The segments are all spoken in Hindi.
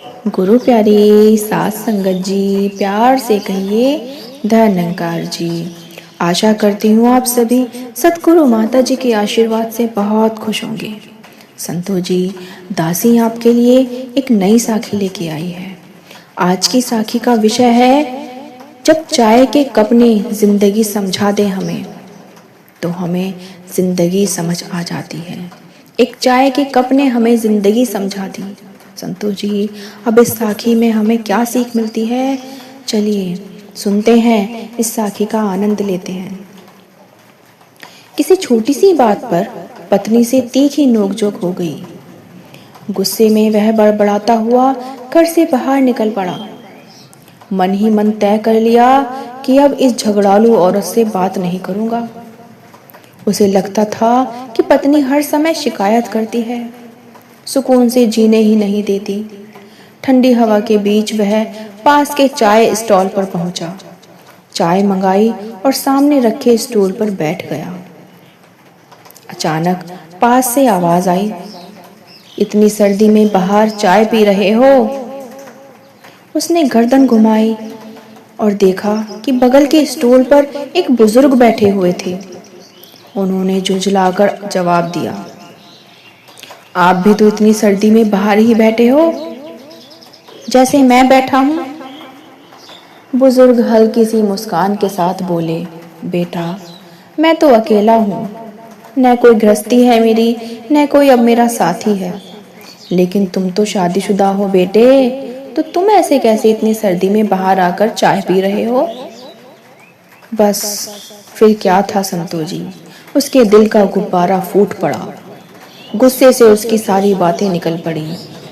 गुरु प्यारी सास संगत जी, प्यार से कहिए धन्यकार जी। आशा करती हूँ आप सभी सतगुरु माता जी के आशीर्वाद से बहुत खुश होंगे। संतो जी, दासी आपके लिए एक नई साखी लेके आई है। आज की साखी का विषय है, जब चाय के कप ने जिंदगी समझा दे हमें, तो हमें जिंदगी समझ आ जाती है। एक चाय के कप ने हमें जिंदगी समझा दी। संतो जी, अब इस साखी में हमें क्या सीख मिलती है, चलिए सुनते हैं, इस साखी का आनंद लेते हैं। किसी छोटी सी बात पर पत्नी से तीखी नोकझोंक हो गई। गुस्से में वह बड़बड़ाता हुआ घर से बाहर निकल पड़ा। मन ही मन तय कर लिया कि अब इस झगड़ालू औरत से बात नहीं करूंगा। उसे लगता था कि पत्नी हर समय शिकायत करती है, सुकून से जीने ही नहीं देती। ठंडी हवा के बीच वह पास के चाय स्टॉल पर पहुंचा, चाय मंगाई और सामने रखे स्टूल पर बैठ गया। अचानक पास से आवाज आई, इतनी सर्दी में बाहर चाय पी रहे हो? उसने गर्दन घुमाई और देखा कि बगल के स्टूल पर एक बुजुर्ग बैठे हुए थे। उन्होंने झुंझलाकर जवाब दिया, आप भी तो इतनी सर्दी में बाहर ही बैठे हो जैसे मैं बैठा हूं। बुजुर्ग हल्की सी मुस्कान के साथ बोले, बेटा, मैं तो अकेला हूं, न कोई गृहस्थी है मेरी, न कोई अब मेरा साथी है। लेकिन तुम तो शादीशुदा हो बेटे, तो तुम ऐसे कैसे इतनी सर्दी में बाहर आकर चाय पी रहे हो? बस फिर क्या था संतो जी, उसके दिल का गुब्बारा फूट पड़ा। गुस्से से उसकी सारी बातें निकल पड़ी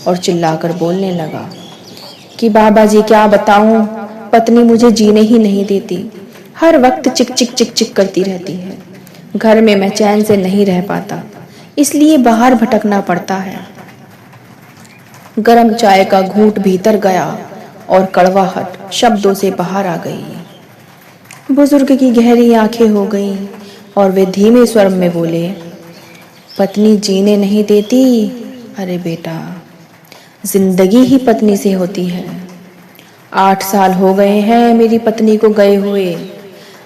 और चिल्लाकर बोलने लगा कि बाबा जी क्या बताऊं, पत्नी मुझे जीने ही नहीं देती। हर वक्त चिक चिक चिक चिक करती रहती है। घर में मैं चैन से नहीं रह पाता, इसलिए बाहर भटकना पड़ता है। गरम चाय का घूंट भीतर गया और कड़वाहट शब्दों से बाहर आ गई। बुजुर्ग की गहरी आंखें हो गईं और वे धीमे स्वर में बोले, पत्नी जीने नहीं देती? अरे बेटा, जिंदगी ही पत्नी से होती है। 8 साल हो गए हैं मेरी पत्नी को गए हुए।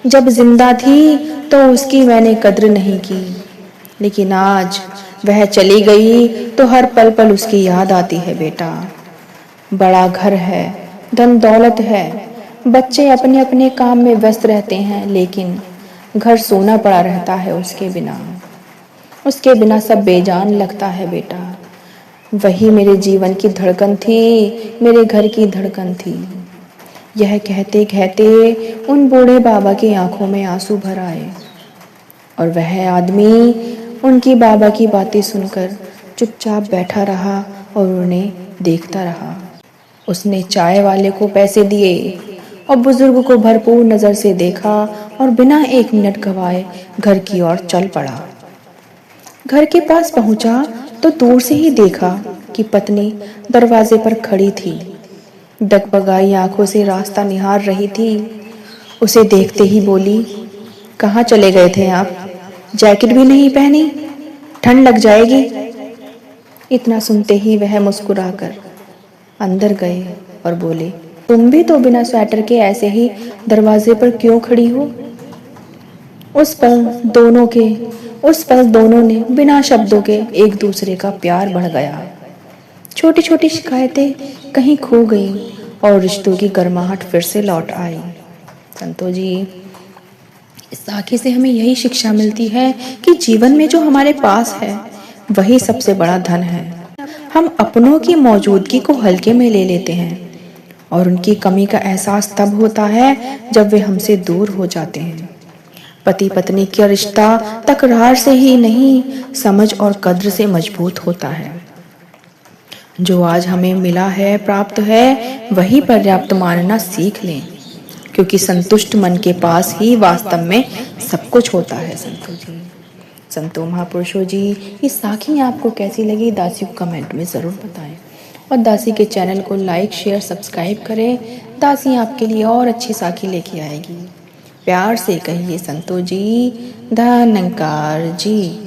जब जिंदा थी तो उसकी मैंने कद्र नहीं की, लेकिन आज वह चली गई तो हर पल पल उसकी याद आती है बेटा। बड़ा घर है, धन दौलत है, बच्चे अपने अपने काम में व्यस्त रहते हैं, लेकिन घर सोना पड़ा रहता है उसके बिना। उसके बिना सब बेजान लगता है बेटा। वही मेरे जीवन की धड़कन थी, मेरे घर की धड़कन थी। यह कहते कहते उन बूढ़े बाबा की आंखों में आंसू भर आए और वह आदमी उनकी बाबा की बातें सुनकर चुपचाप बैठा रहा और उन्हें देखता रहा। उसने चाय वाले को पैसे दिए और बुजुर्ग को भरपूर नजर से देखा और बिना 1 मिनट गवाए घर की ओर चल पड़ा। घर के पास पहुंचा तो दूर से ही देखा कि पत्नी दरवाजे पर खड़ी थी, डगमगाई आंखों से रास्ता निहार रही थी। उसे देखते ही बोली, कहाँ चले गए थे आप? जैकेट भी नहीं पहनी, ठंड लग जाएगी। इतना सुनते ही वह मुस्कुराकर अंदर गए और बोले, तुम भी तो बिना स्वेटर के ऐसे ही दरवाजे पर क्यों खड़ी हो? उस पल दोनों ने बिना शब्दों के एक दूसरे का प्यार बढ़ गया। छोटी छोटी शिकायतें कहीं खो गईं और रिश्तों की गर्माहट फिर से लौट आई। संतो जी, इस साखी से हमें यही शिक्षा मिलती है कि जीवन में जो हमारे पास है वही सबसे बड़ा धन है। हम अपनों की मौजूदगी को हल्के में ले लेते हैं और उनकी कमी का एहसास तब होता है जब वे हमसे दूर हो जाते हैं। पति पत्नी का रिश्ता तकरार से ही नहीं, समझ और कद्र से मजबूत होता है। जो आज हमें मिला है, प्राप्त है, वही पर्याप्त मानना सीख लें, क्योंकि संतुष्ट मन के पास ही वास्तव में सब कुछ होता है। संतो जी, संतो महापुरुषों जी, ये साखी आपको कैसी लगी दासी को कमेंट में ज़रूर बताएं और दासी के चैनल को लाइक शेयर सब्सक्राइब करें। दासी आपके लिए और अच्छी साखी लेके आएगी। प्यार से कहिए संतो जी, धन्यकार जी।